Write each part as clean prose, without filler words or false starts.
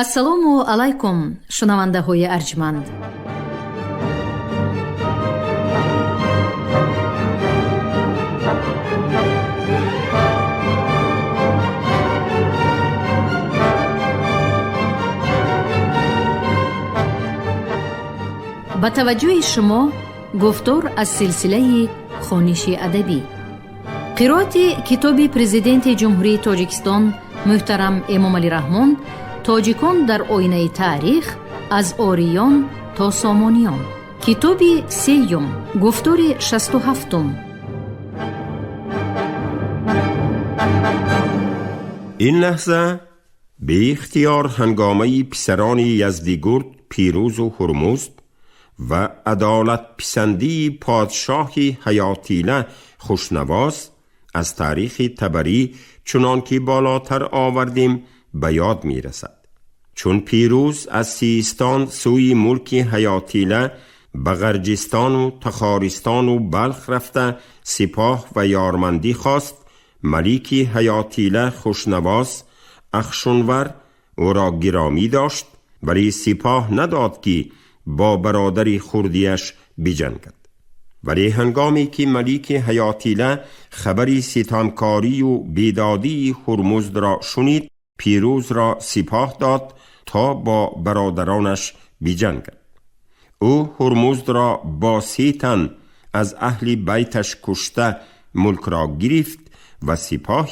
ассалому алайкум шунавандаҳои арҷманд. ба таваҷҷӯҳи шумо гуфтор аз силсилаи хониши адабӣ. қироати китоби президенти ҷумҳурии Тоҷикистон муҳтарам Эмомалӣ Раҳмон «Тоҷикон дар оинаи таърих аз ориён то сомониён». китоби сеюм, гуфтори 67. این لحظه به اختیار هنگامه پسران یزدیگرد پیروز و هرمزد و عدالت پسندی پادشاه حیاتیله خوشنواس از تاریخ طبری چنان که بالاتر آوردیم به یاد می رسد. چون پیروز از سیستان سوی ملک حیاتیله به غرجستان و تخارستان و بلخ رفته سپاه و یارمندی خواست، ملیک حیاتیله خوشنواس اخشنور او را گرامی داشت، ولی سپاه نداد که با برادری خردیش بجنگد. ولی هنگامی که ملیک حیاتیله خبری ستمکاری و بیدادی هرمزد را شنید، پیروز را سپاه داد تا با برادرانش بجنگد. او هرمزد را با 3 تن از اهل بیتش کشته ملک را گرفت و سپاه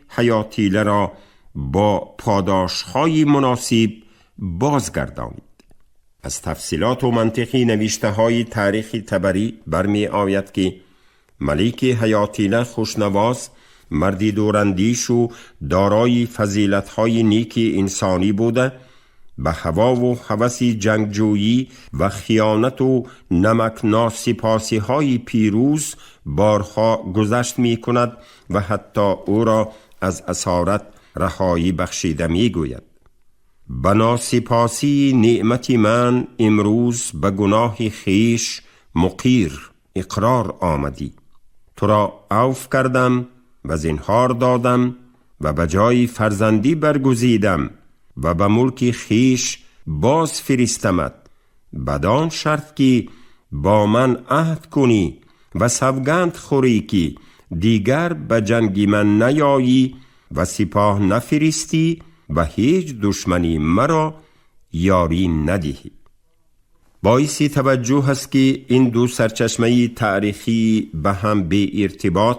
حیاتیله را با پاداش‌های مناسب بازگردانید. از تفصیلات و منطقی نوشته های تاریخ طبری برمی آید که ملیک حیاتیله خوشنواس مردی دوراندیش و دارای فضیلت های نیک انسانی بوده، به هوا و هوس جنگجویی و خیانت و نمک ناسپاسی های پیروز بارها گذشت می کند و حتی او را از اسارت رهایی بخشیده می گوید. به ناسپاسی نعمت من امروز به گناه خیش مقیر اقرار آمدی. تو را عفو کردم و زنهار دادم و به جای فرزندی برگزیدم و به ملک خیش باز فرستمت، بدان شرط که با من عهد کنی و سوگند خوری که دیگر به جنگ من نیایی و سپاه نفرستی و هیچ دشمنی مرا یاری ندهی. باعث توجه است که این دو سرچشمه تاریخی به هم به ارتباط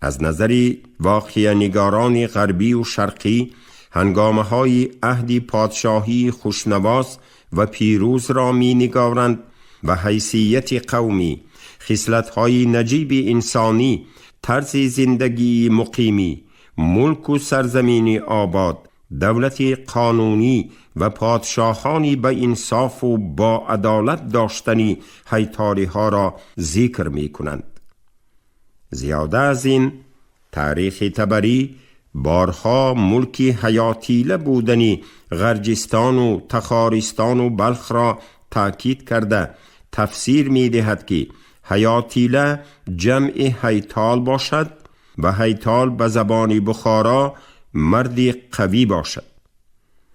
از نظر واقعه نگاران غربی و شرقی هنگامه های عهد پادشاهی خوشنواس و پیروز را می نگارند و حیثیت قومی، خصلت‌های نجیب انسانی، طرز زندگی مقیمی، ملک و سرزمین آباد، دولت قانونی و پادشاهانی به انصاف و با عدالت داشتنی حیطاری ها را ذکر می کنند. زیاده از این، تاریخ طبری بارها ملک حیاتیله بودنی غرجستان و تخارستان و بلخ را تأکید کرده تفسیر می دهد که حیاتیله جمع حیطال باشد و حیطال به زبان بخارا مردی قوی باشد.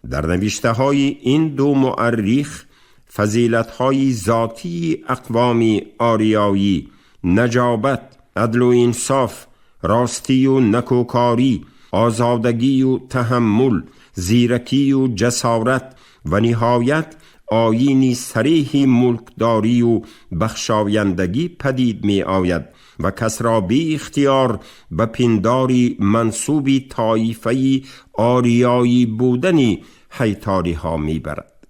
در نوشته های این دو مورخ فضیلت های ذاتی اقوام آریایی، نجابت، عدل و انصاف، راستی و نکوکاری، آزادگی و تحمل، زیرکی و جسارت و نهایت آیینی صریح ملکداری و بخشایندگی پدید می آید و کس را بی اختیار به پنداری منصوبی طایفه آریایی بودنی حیطاری ها می برد.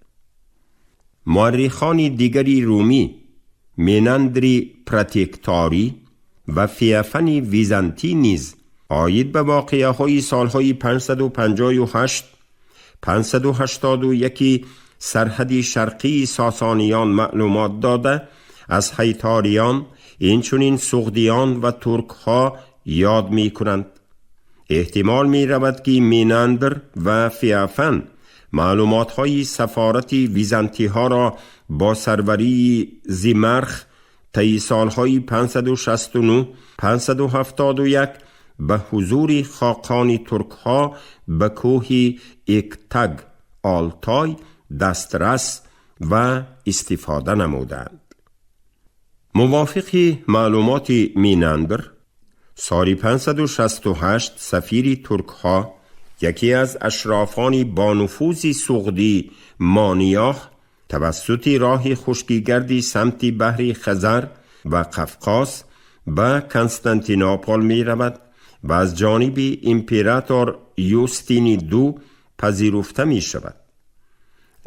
مورخان دیگری رومی، مینندری پراتیکتاری و فیافن ویزانتی نیز آید به واقعه های سالهای 558 581 سرحد شرقی ساسانیان معلومات داده از حیطاریان اینچنین سغدیان و ترک ها یاد می کنند. احتمال می رود که مینندر و فیافن معلومات های سفارت ویزانتی ها را با سروری زیمرخ طی سالهای 569 571 به حضور خاقان ترک ها به کوه اکتگ آلتای دسترس و استفاده نمودند. موافق معلومات میناندر، سال 568 سفیر ترک ها، یکی از اشرافان با نفوذ سغدی مانیاخ، توسط راه خشکیگردی سمت بحر خزر و قفقاز به کنستانتینوپل می رود و از جانب امپراتور یوستینی دو پذیرفته می شود.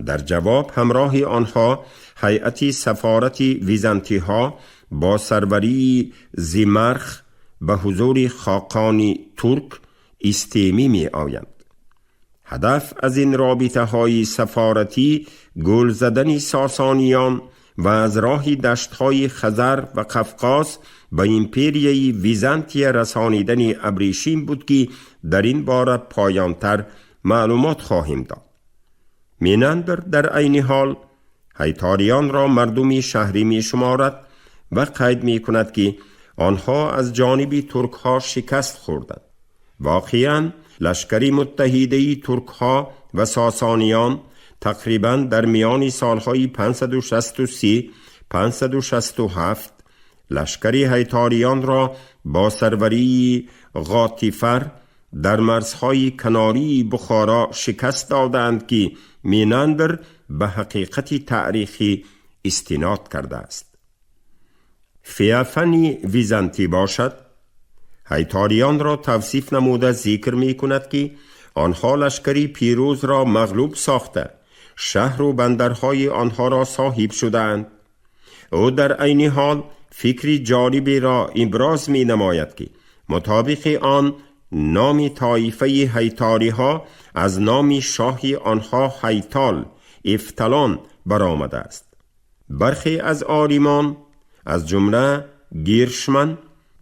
در جواب همراه آنها هیئت سفارت ویزانتی ها با سروری زیمرخ به حضور خاقان ترک استیمی می آیند. هدف از این رابطه های سفارتی گل زدن ساسانیان و از راه دشت های خزر و قفقاز به امپریای ویزانتی رسانیدن ابریشم بود که در این باره پایانتر معلومات خواهیم داد. میناندر در عین حال هیتاریان را مردمی شهری می شمارد و قید می کند که آنها از جانب ترک ها شکست خوردند. واقعاً لشکری متحده ترک ها و ساسانیان تقریباً در میان سالهای 563 567 لشکری هیتاریان را با سروری غاطیفر در مرزهای کناری بخارا شکست دادند که میناندر به حقیقت تاریخی استناد کرده است. فیافنی ویزانتی باشد، هیتاریان را توصیف نموده ذکر می کند که آنها لشکری پیروز را مغلوب ساخته شهر و بندرهای آنها را صاحب شدند. او در عین حال فکری جالبی را ابراز می نماید که مطابق آن نام طایفه هیتاری ها از نام شاهی آنها هیتال افتالان برآمده است. برخی از عالمان از جمله گیرشمن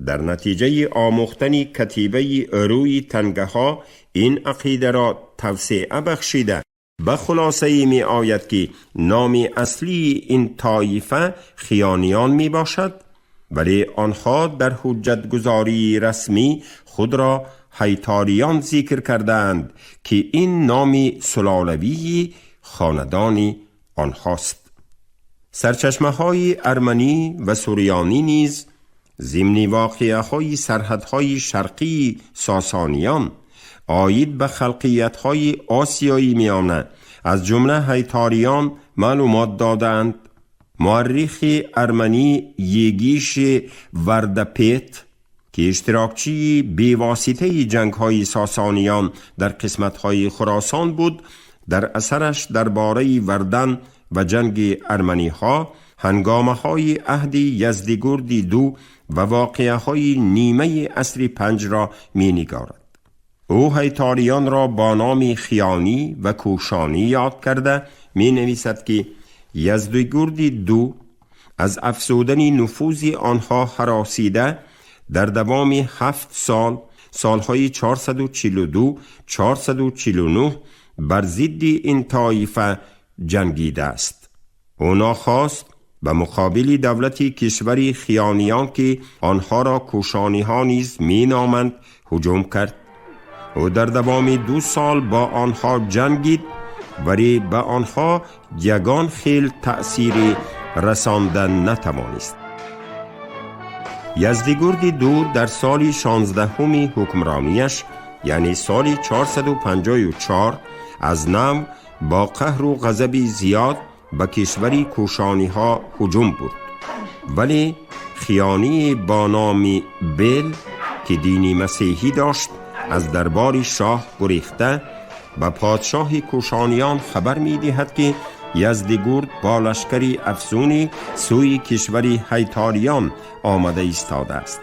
در نتیجه آموختن کتیبه اروی تنگه ها این عقیده را توسعه بخشیده. به خلاصه می آید که نام اصلی این طایفه خیانیان می باشد، ولی آنها در حجت گزاری رسمی خود را هیتاریان ذکر کردند که این نام سلالوی خاندانی آنهاست. سرچشمه های ارمنی و سوریانی نیز ضمن واقعه های سرحدهای شرقی ساسانیان عاید به خلقیت های آسیایی میانه از جمله هیتاریان معلومات دادند. مورخ ارمنی یگیش وردپیت که اشتراکچی بیواسطه جنگ های ساسانیان در قسمت های خراسان بود، در اثرش درباره وردن و جنگ ارمنی ها، هنگامه های عهد یزدگرد دو و واقعه های نیمه عصر 5 را می نگارد. او هیتاریان را با نام خیانی و کوشانی یاد کرده می نویسد که یزدگرد دو از افزودن نفوذ آنها هراسیده در دوام 7 سال، سالهای 442 449 بر ضد این طایفه جنگیده است. او ناخواست به مقابل دولت کشوری خیانیان که آنها را کوشانی ها نیز می نامند هجوم کرد. او در دوام 2 سال با آنها جنگید، ولی به آنها یگان خیل تأثیری رساندن نتوانست. یزدگرد دو در سال 16 حکمرانیش، یعنی سال 454، از نو با قهر و غضب زیاد به کشوری کوشانی ها هجوم برد، ولی خیانی با نام بیل که دینی مسیحی داشت از دربار شاه گریخته به پادشاه کوشانیان خبر می دهد که یزدگرد با لشکری افزونی سوی کشوری هیتاریان آمده ایستاده است.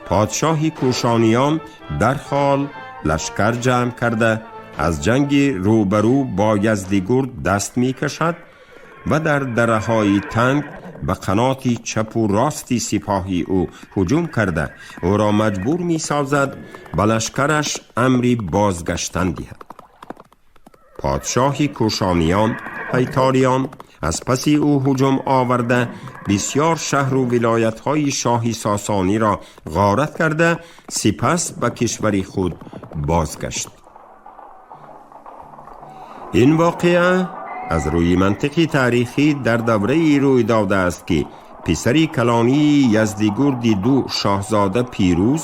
پادشاه کوشانیان در حال لشکر جمع کرده از جنگ روبرو با یزدگرد دست می کشد و در دره‌های تنگ به قنات چپ و راستی سپاهی او هجوم کرده او را مجبور می سازد به لشکرش امری بازگشتن دهد. پادشاه کوشانیان هیتاریان از پس او هجوم آورده بسیار شهر و ولایت‌های شاهی ساسانی را غارت کرده، سپس به کشور خود بازگشت. این واقعه از روی منطقی تاریخی در دوره روی داده است که پسری کلانی یزدیگرد دو شاهزاده پیروز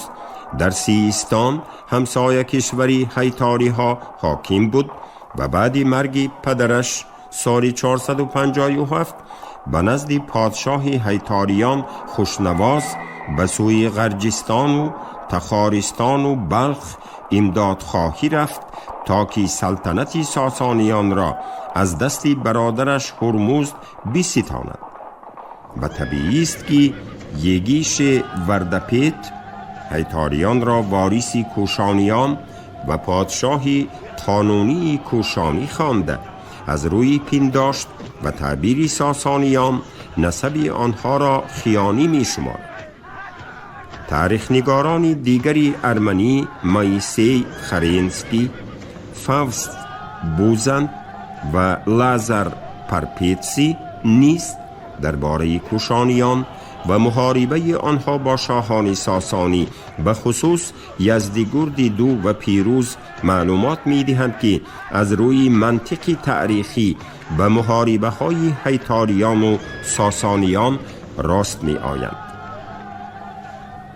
در سیستان همسایه کشوری هیتاری ها حاکم بود و بعد مرگ پدرش سال 457 به نزد پادشاه هیتاریان خوشنواز به سوی غرجستان و تخارستان و بلخ امداد خواهی رفت تا که سلطنت ساسانیان را از دست برادرش هرمزد بستاند. و طبیعی است که یگیش وردپیت هیتاریان را واریس کوشانیان و پادشاه قانونی کوشانی خوانده از روی پنداشت و تعبیر ساسانیان نسب آنها را خیانی می شمارد. تاریخ نگاران دیگری ارمنی مایسی خرینسکی، فاوست بوزن و لازر پرپیتسی نیست درباره کوشانیان و محاربه آنها با شاهان ساسانی به خصوص یزدیگرد دو و پیروز معلومات می دهند که از روی منطقی تاریخی و محاربه های هیتاریان و ساسانیان راست می آیند.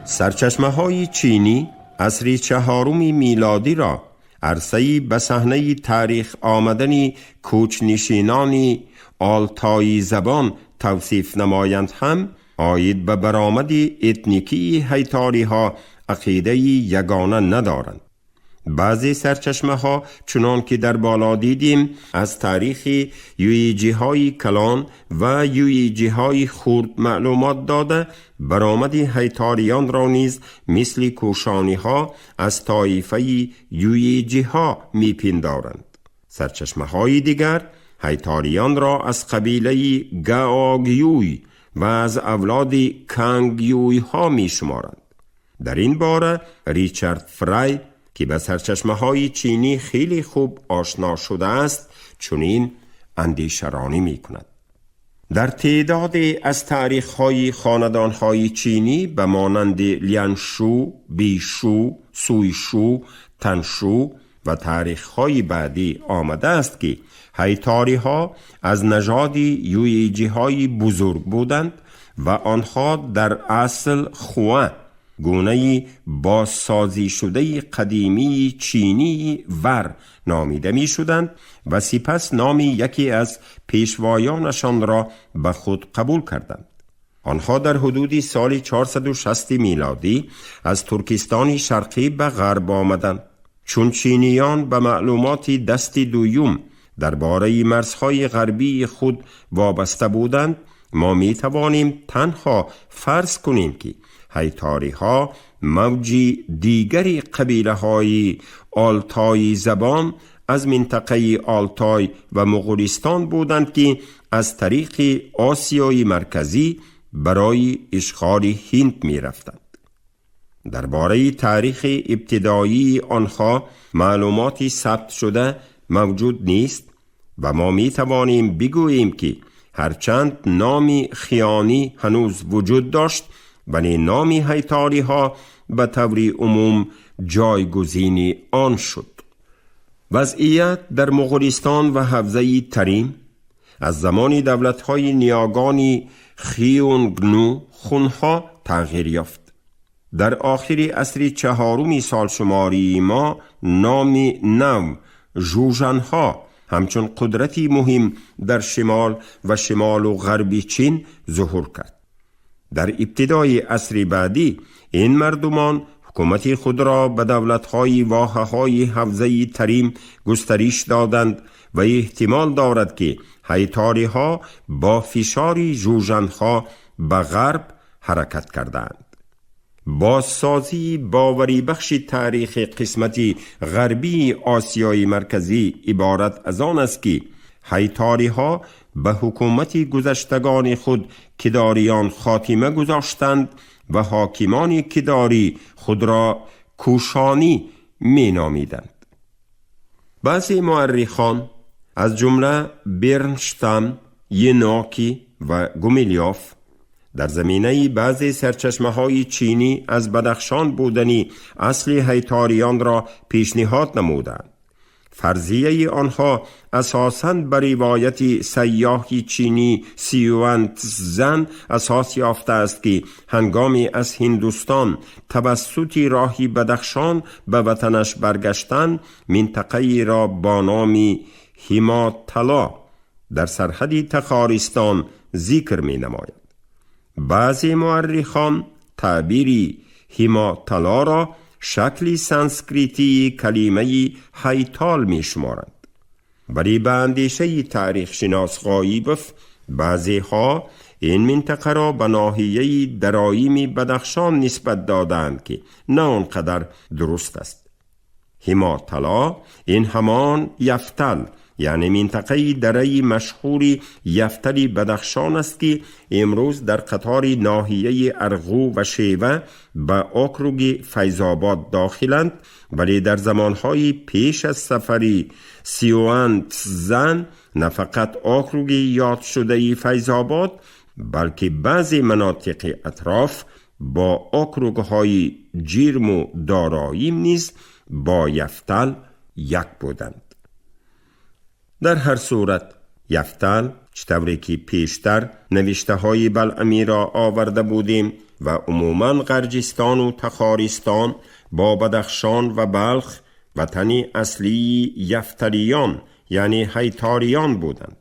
سرچشمه های چینی عصر 4 میلادی را عرصه‌ای به صحنه تاریخ آمدن کوچ‌نشینان آلتایی زبان توصیف نمایند هم آید به برآمد اتنیکی هیتاری ها عقیده یگانه ندارند. بعضی سرچشمه ها چنان که در بالا دیدیم از تاریخ یویجی های کلان و یویجی های خورد معلومات داده برآمد هیتاریان را نیز مثل کوشانی ها از طایفه یویجی ها می پندارند. سرچشمه های دیگر هیتاریان را از قبیله گاوگیوی و از اولاد کانگیوی ها می شمارند. در این باره ریچارد فرای که به سرچشمه های چینی خیلی خوب آشنا شده است چنین اندیشرانی می کند. در تعداد از تاریخ های خاندان های چینی به مانند لیانشو، بیشو، سویشو، تنشو و تاریخ های بعدی آمده است که هیتاری ها از نژاد یویجی های بزرگ بودند و آنها در اصل خواه گونه بازسازی شده قدیمی چینی ور نامیده می شدند و سپس نام یکی از پیشوایانشان را به خود قبول کردند. آنها در حدود سال 460 میلادی از ترکستان شرقی به غرب آمدند. چون چینیان به معلومات دست دویم درباره مرزهای غربی خود وابسته بودند، ما می توانیم تنها فرض کنیم که هیتاری ها موجی دیگری قبیله های آلتایی زبان از منطقه آلتای و مغولستان بودند که از طریق آسیای مرکزی برای اشغال هند می رفتند. درباره تاریخ ابتدایی آنها معلوماتی ثبت شده موجود نیست و ما می توانیم بگوییم که هرچند نام خیانی هنوز وجود داشت ولی نام هیتاری ها به طور عموم جایگزین آن شد. وضعیت در مغولستان و حوزه تریم از زمان دولت‌های نیاگانی خیونگنو خونها تغییر یافت. در آخر عصر 4 سال شماری ما نام نو ژوژنها همچون قدرتی مهم در شمال و غرب چین ظهور کرد. در ابتدای عصر بعدی این مردمان حکومت خود را به دولت‌های واحه‌های حوزه تریم گسترش دادند و احتمال دارد که هیتاری‌ها با فشار ژوژنها به غرب حرکت کردند. بازسازی باوری بخش تاریخ قسمت غربی آسیای مرکزی عبارت از آن است که هیتاری‌ها به حکومت گذشتگان خود کداریان خاتمه گذاشتند و حاکمان کداری خود را کوشانی می نامیدند. بعضی مورخان از جمله برنشتام، یناکی و گومیلیوف در زمینه بعضی سرچشمه های چینی از بدخشان بودنی اصل هیتاریان را پیشنهاد نمودند. فرضیه آنها اساساً بر روایت سیاحی چینی سیوان تزن اساس یافته است که هنگامی از هندوستان توسط راهی بدخشان به وطنش برگشتن منطقه‌ای را با نام هیماتلا در سرحد تخارستان ذکر می نماید. بعضی مورخان تعبیری هیماتلا را شکلی سانسکریتی کلمه هیتال می شمارند. ولی به اندیشه تاریخ شناس غایبف بعضی ها این منطقه را به ناحیه درایم بدخشان نسبت دادند که نه آنقدر درست است. هیماتلا این همان یفتل یعنی منطقه دره مشهور یفتل بدخشان است که امروز در قطار ناحیه ارغو و شیوه به اکروگ فیض‌آباد داخلند، ولی در زمانهای پیش از سفری سیوان تزن نه فقط اکروگ یاد شده فیض‌آباد بلکه بعضی مناطق اطراف با اکروگ‌های جیرم و دارایم نیز با یفتل یک بودند. در هر صورت یفتل چطوری که پیشتر نوشته های بلعمی را آورده بودیم و عموماً غرجستان و تخارستان با بدخشان و بلخ وطنی اصلی یفتلیان یعنی هیتاریان بودند.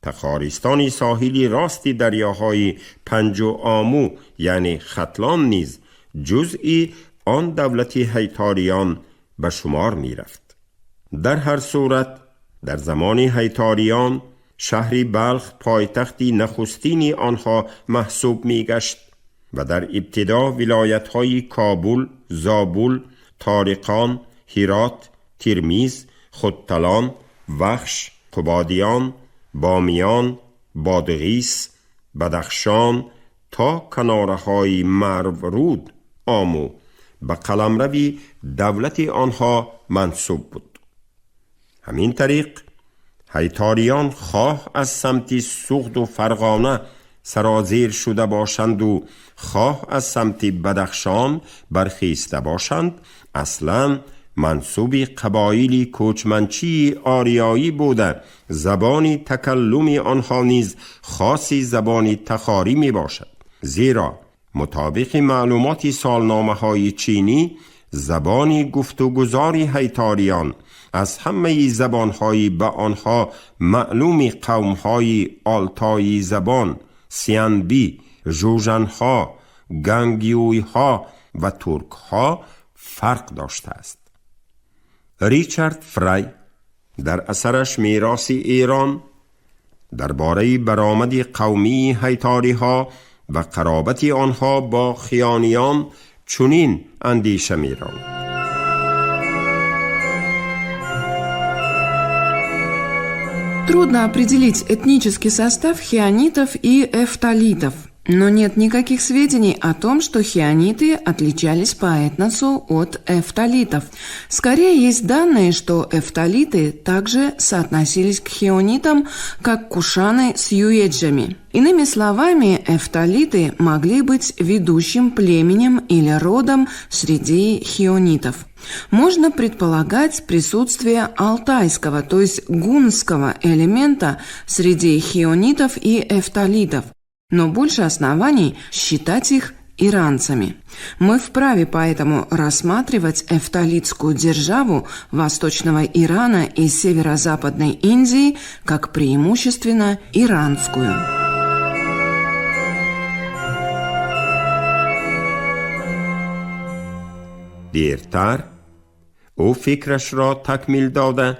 تخارستان ساحلی راستی دریاهای پنج و آمو یعنی ختلان نیز جزئی آن دولت هیتاریان به شمار می رفت. در هر صورت در زمان هیتاریان شهر بلخ پایتختی نخستینی آنها محسوب می گشت و در ابتدا ولایت‌های کابل، زابل، طارقان، هرات، ترمیز، خودتلان، وخش، قبادیان، بامیان، بادغیس، بدخشان تا کناره‌های مرورود آمو به قلمرو دولت آنها منصوب بود. همین طریق هیتاریان خواه از سمت سوخت و فرغانه سرازیر شده باشند و خواه از سمت بدخشان برخیسته باشند اصلاً منصوب قبایلی کوچمنچی آریایی بوده. زبان تکلم آنها نیز خاصی زبان تخاری می باشد، زیرا مطابق معلومات سالنامه های چینی زبان گفتگوزاری هیتاریان از همه زبانهای به آنها معلوم قومهای آلتایی زبان، سیانبی، جوجنها، گنگیویها و ترکها فرق داشته است. ریچارد فری در اثرش میراث ایران درباره برآمد قومی هیتاری ها و قرابت آنها با خیانیان چنین اندیشه می‌راند: Трудно определить этнический состав хионитов и эфталитов, но нет никаких сведений о том, что хиониты отличались по этносу от эфталитов. Скорее, есть данные, что эфталиты также соотносились к хионитам, как кушаны с юеджами. Иными словами, эфталиты могли быть ведущим племенем или родом среди хионитов. Можно предполагать присутствие алтайского, то есть гунского элемента среди хионитов и эфталитов, но больше оснований считать их иранцами. Мы вправе поэтому рассматривать эфталитскую державу Восточного Ирана и Северо-Западной Индии как преимущественно иранскую. دیرتر او فکرش را تکمیل داده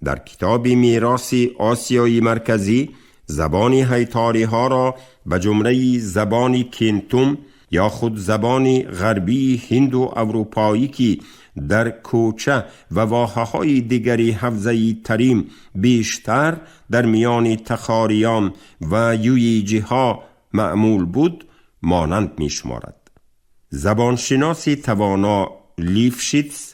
در کتاب میراث آسیای مرکزی زبان هیتاری ها را به جمله زبان کینتوم یا خود زبان غربی هند و اروپایی که در کوچه و واحه‌های دیگری حوزه تریم بیشتر در میان تخاریان و یویجی ها معمول بود مانند می شمارد. زبانشناسی توانا لیفشیتز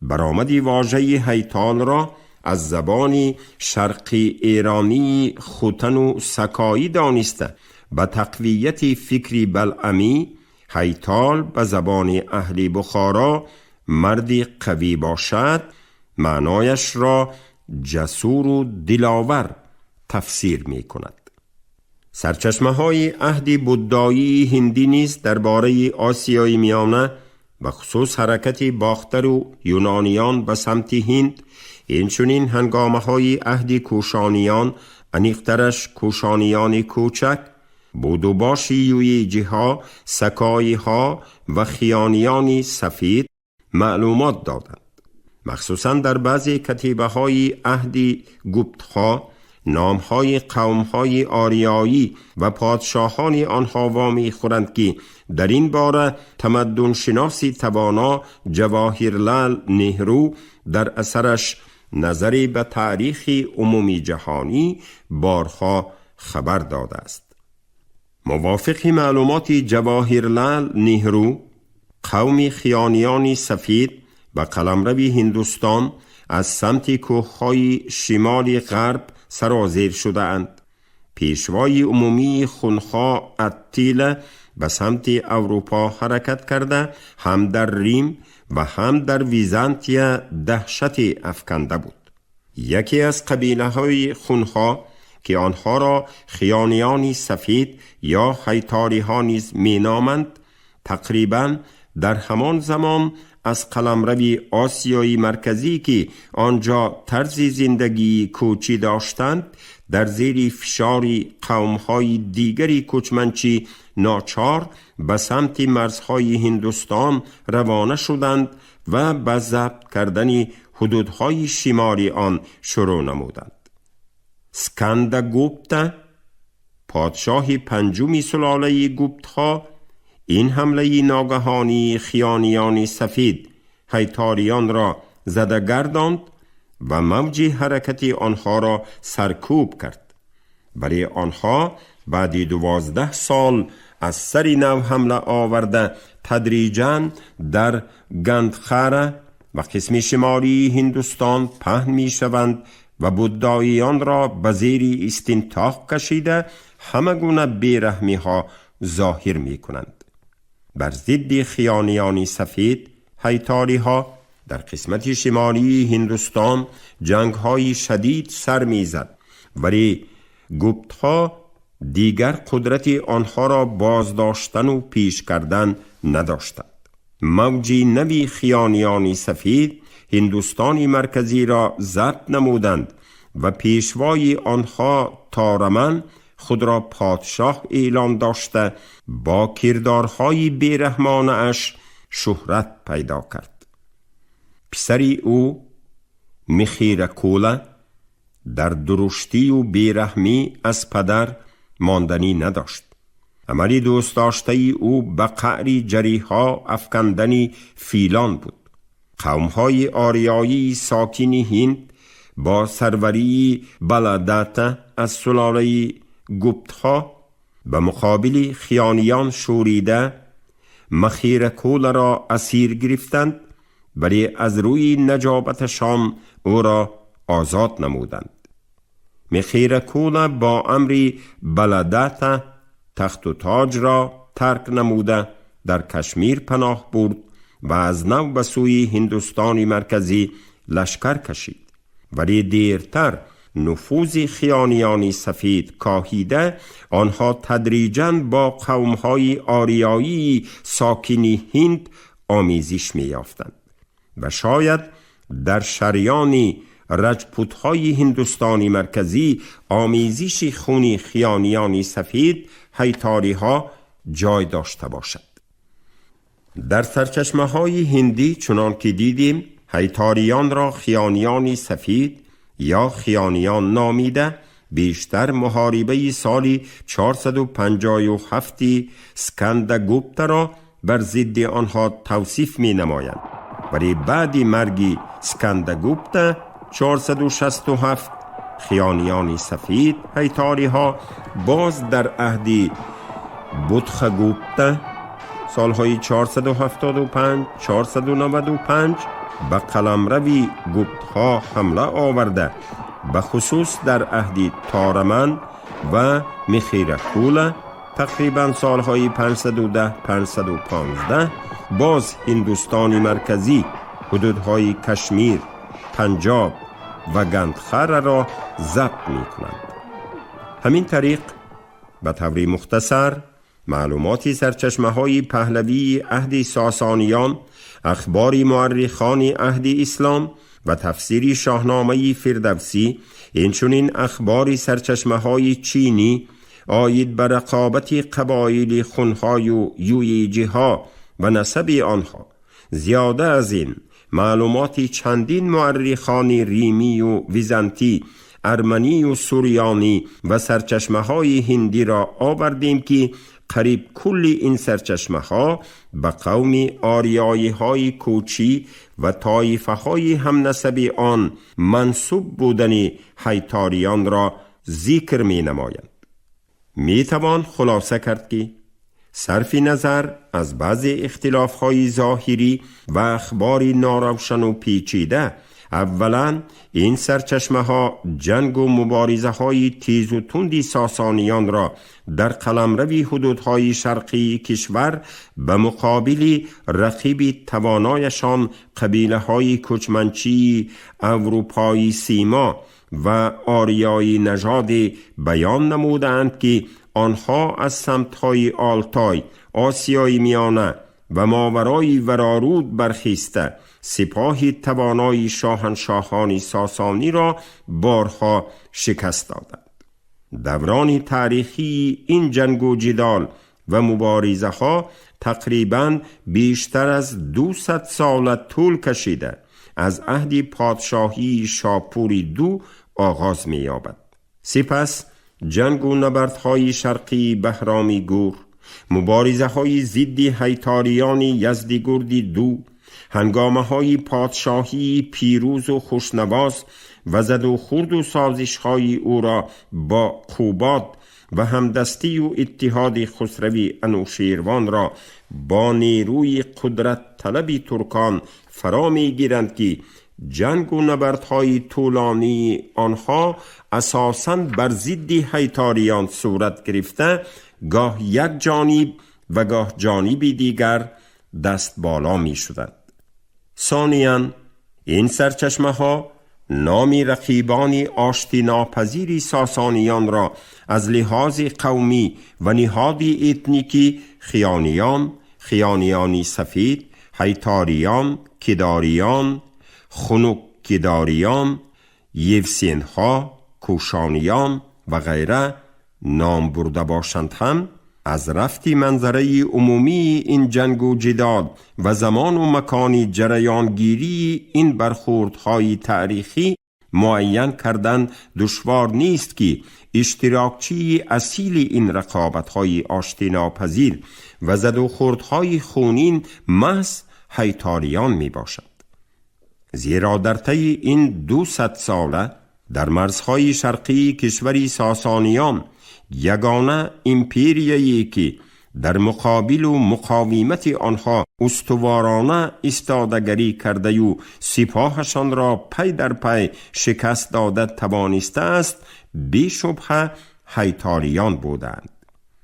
برآمد واژه هیتال را از زبان شرقی ایرانی خوتن و سکایی دانسته. به تقویت فکری بلعمی هیتال به زبان اهل بخارا مردی قوی باشد معنایش را جسور و دلاور تفسیر می کند. سرچشمه های عهد بودایی هندی نیز درباره آسیای میانه و خصوص حرکت باختر و یونانیان به سمت هند، اینچنین هنگامه های عهد کوشانیان، انیخترش کوشانیان کوچک، بودوباش یویجی ها، سکایی ها و خیانیان سفید معلومات دادند. مخصوصاً در بعضی کتیبه های عهد گوپت ها نام های قوم های آریایی و پادشاهان آنها وامی خورند که در این باره تمدن شناسی توانا جواهرلال نهرو در اثرش نظری به تاریخ عمومی جهانی بارها خبر داده است. موافق معلومات جواهرلال نهرو، قوم خیانیان سفید به قلمرو هندوستان از سمت کوههای شمال غرب سرازیر شده اند. پیشوای عمومی خونخواه اتیله به سمت اروپا حرکت کرده، هم در ریم و هم در ویزانتیا دهشت افکنده بود. یکی از قبیله های خونخواه که آنها را خیانیان سفید یا هیتاری ها نیز می نامند، تقریباً در همان زمان از قلمرو آسیای مرکزی که آنجا طرز زندگی کوچی داشتند، در زیر فشار قوم‌های دیگری کوچمنچی ناچار به سمت مرزهای هندوستان روانه شدند و به ضبط کردن حدودهای شمالی آن شروع نمودند. اسکندگوپت، پادشاه پنجمی سلاله گوپت‌ها، این حمله ناگهانی خیانیان سفید هیتاریان را زده گرداند و موج حرکت آنها را سرکوب کرد. برای آنها بعد 12 سال از سر نو حمله آورده تدریجاً در گندخاره و قسم شمالی هندوستان پهن می شوند و بوداییان را به زیر استنطاق کشیده همه گونه بیرحمی ها ظاهر می کنند. بر ضد خیانیان سفید هیتاری ها در قسمت شمالی هندوستان جنگ های شدید سر می زد، ولی گوپت ها دیگر قدرت آنها را بازداشتن و پیش کردن نداشتند. موجی نوی خیانیان سفید هندوستان مرکزی را ضبط نمودند و پیشوای آنها تارمن خود را پادشاه اعلام داشته با کردارهای بیرحمانه اش شهرت پیدا کرد. پسری او میخیرکوله در درشتی و بیرحمی از پدر ماندنی نداشت. عملی دوست داشته او به قعر جریحا افکندنی فیلان بود. قومهای آریایی ساکن هند با سروری بلاداتا از سلاله گوپتها به مقابل خیانیان شوریده مخیرکول را اسیر گرفتند، ولی از روی نجابتشان او را آزاد نمودند. مخیرکول با امر بلاداتا تخت و تاج را ترک نموده در کشمیر پناه برد و از نو به سوی هندوستان مرکزی لشکر کشید. ولی دیرتر نفوذ خیانیان سفید کاهیده آنها تدریجاً با قومهای آریایی ساکن هند آمیزش می یافتند و شاید در شریان رجپوت‌های هندوستانی مرکزی آمیزش خون خیانیان سفید هیتاری ها جای داشته باشد. در سرچشمه های هندی چنان که دیدیم هیتاریان را خیانیان سفید یا خیانیان نامیده بیشتر محاربه سالی 457 اسکندگوپت را بر ضد آنها توصیف می نمایند، ولی بعد مرگ اسکندگوپت 467 خیانیان سفید هیتاری ها باز در عهد بودخگوپت سالهای 475 495 به قلمرو گوپت ها حمله آورده، به خصوص در عهد تارمن و مخیرکول تقریبا سالهای 510 515 باز هندوستان مرکزی، حدودهای کشمیر، پنجاب و گندخر را ضبط می کنند. همین طریق به طور مختصر معلومات سرچشمه‌های پهلوی عهد ساسانیان، اخبار مورخان عهد اسلام و تفسیر شاهنامه فردوسی، اینچنین اخبار سرچشمه‌های چینی آید به رقابت قبایل خونهای و یویجی‌ها و نسب آنها، زیاده از این معلومات چندین مورخان ریمی و ویزانتی، ارمنی و سوریانی و سرچشمه‌های هندی را آوردیم که قریب کل این سرچشمه‌ها به قوم آریایی‌های کوچی و طایفه‌های هم نسب آن منسوب بودن هیتاریان را ذکر می نمایند. می توان خلاصه کرد که صرف نظر از بعض اختلاف‌های ظاهری و اخبار ناروشن و پیچیده، اولا این سرچشمه‌ها جنگ و مبارزه‌های تیز و تندی ساسانیان را در قلمرو حدودهای شرقی کشور به مقابل رقیب توانایشان قبیله‌های کوچمنچی اروپایی سیما و آریایی نژاد بیان نمودند که آنها از سمت‌های آلتای، آسیای میانه و ماورای ورارود برخیسته سپاه توانای شاهنشاهان ساسانی را بارها شکست دادند. دوران تاریخی این جنگ و جدال و مبارزه ها تقریباً بیشتر از 200 سال طول کشیده از عهد پادشاهی شاپور دو آغاز می یابد. سپس جنگ و نبردهای شرقی بهرامی گور، مبارزه های ضد هیتاریان یزدگرد دو، هنگامه های پادشاهی پیروز و خوشنواز و زد و خورد و سازش های او را با قوباد و همدستی و اتحاد خسروی انوشیروان را با نیروی قدرت طلبی ترکان فرا می گیرند که جنگ و نبردهای طولانی آنها اساساً بر ضد هیتاریان صورت گرفته، گاه یک جانب و گاه جانبی دیگر دست بالا می شدند. ثانیاً این سرچشمه ها نام رقیبان آشتی ناپذیر ساسانیان را از لحاظ قومی و نهاد اتنیکی خیانیان، خیانیانی سفید، هیتاریان، کداریان، خنک کداریان، یوسینها، کوشانیان و غیره نام برده باشند هم از رفتی منظره عمومی این جنگ و جدال و زمان و مکان جریانگیری این برخوردهای تاریخی معین کردن دشوار نیست که اشتراکچی اصیل این رقابت‌های آشتی ناپذیر و زد و خوردهای خونین محض هیتاریان می باشد. زیرا در طی این 200 ساله در مرزهای شرقی کشوری ساسانیان، یگانه امپریایی که در مقابل و مقاومت آنها استوارانه استادگری کرده و سپاهشان را پی در پی شکست داده توانسته است، بی‌شبهه هیتاریان بودند.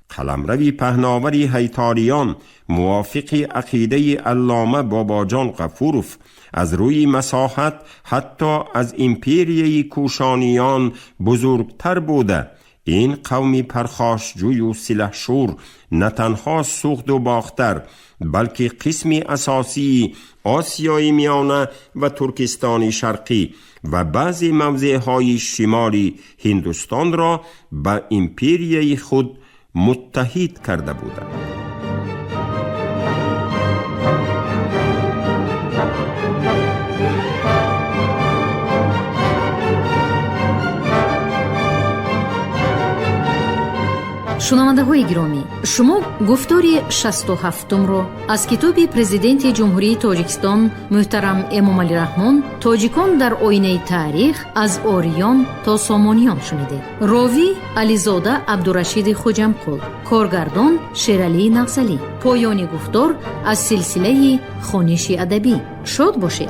قلمرو پهناوری هیتاریان موافق عقیده علامه باباجان غفورف از روی مساحت حتی از امپریای کوشانیان بزرگتر بوده. این قومی پرخاشجوی و سلحشور نه تنها سوخت و باختر بلکه قسمی اساسی آسیای میانه و ترکستان شرقی و بعضی موضعهای شمالی هندوستان را به امپریای خود متحد کرده بودند. شنونده‌های گرامی، شما گفتار 67 رو از کتاب پرزیدنت جمهوری تاجیکستان محترم امامعلی رحمون تاجیکان در آینه تاریخ از آریان تا سامانیان شنیدید. راوی علیزاده عبدالرشید خوجمقل، کارگردان شیرعلی نغزلی. پایان گفتار از سلسله خوانش ادبی. شاد باشید.